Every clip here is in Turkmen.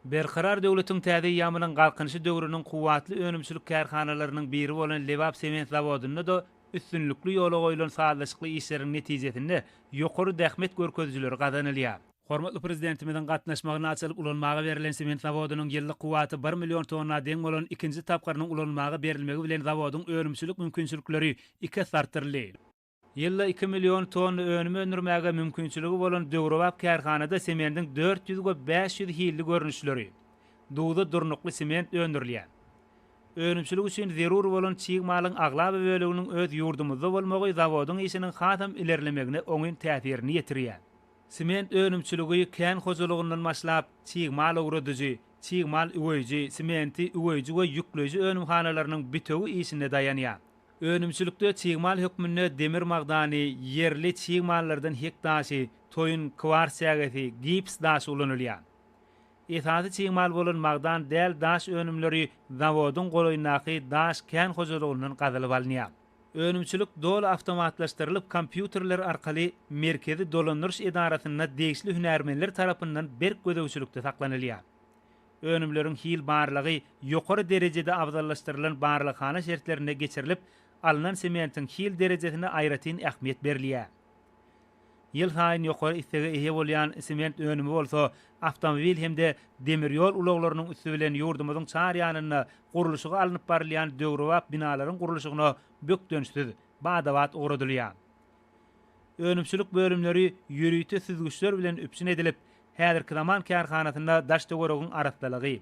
Berkarar döwletiň täze ýamynyň galkynşy döwrüniň kuwatly önümçilik kärhanalarynyň biri bolan Lebap sement zawodyny da üstünlükli ýola goýulan sazlaşykly işleriň netijesinde ýokary dähmet görkezjileri gazanylýar. Hormatly prezidentimiziň gatnaşmagyna açylyp ulanmagy berilen sement zawodynyň ýyllyk kuwaty 1 million tonna deň bolan ikinji tapgarynyň ulanmagy berilmegi bilen zawodyň önümçilik mümkinçilikleri iki sartyrly. Ýylda 2 million ton önüme öndürmäge mümkinçiligi bolan Döwrewap kärhanada semendiň 400 go 500 hilli görnüşleri. Duýda durnukly sement öndürilýär. Önümçilik üçin zerur bolan çiğ malyň aglaby böleginiň öz ýurdumyzda bolmagy zawodyň işiniň hatam ilerlemegine oňun täsirini ýetirýär. Sement önümçiligi kän hojalygyndan başlap çiğ mal öwredici, çiğ mal üwejji, sementi üwejji we ýükleji önümhanalarynyň bütegi işine dayanýar. Önümçilikde çiğmal hükmünde demir magdany, yerli çiğmallardan hektaşy, toyun kvars ýagasy, gips daş ulanylýar. Esasy çiğmal bolan magdan del daş önümleri zawodyň golaýnaky daş kän hojalygyndan gazalyp alınýar. Önümçilik dol awtomatlaşdyrylyp kompýuterler arkaly merkezi dolandyrış edarasyna degişli hünärmenler tarapyndan berk gödäwçilikde saklanylýar. Önümleriň hil barlygy ýokary derejede awdallaşdyrylan barlykhana şertlerine geçirilip alınan sementin hil derejesine aýratyn ähmiýet berilýär. Ýyl saýyn ýokary istege ehe bolýan sement önümi bolsa, awtomobil hemde demiryol ulaglarynyň üstü bilen ýurdumyzyň çar ýanyna guruluşyga alınıp barylýan Döwrewap binalaryň guruluşygyna bökdönüşsiz badawat uğradylýar. Önümçilik bölümleri ýürüýte süzgüçler bilen üpsün edilip, häzirki zaman kärhanasynda daş döwregiň arasdalygy,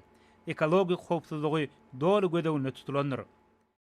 ekologik howpsuzlygy doly gödäwinde tutulandyr.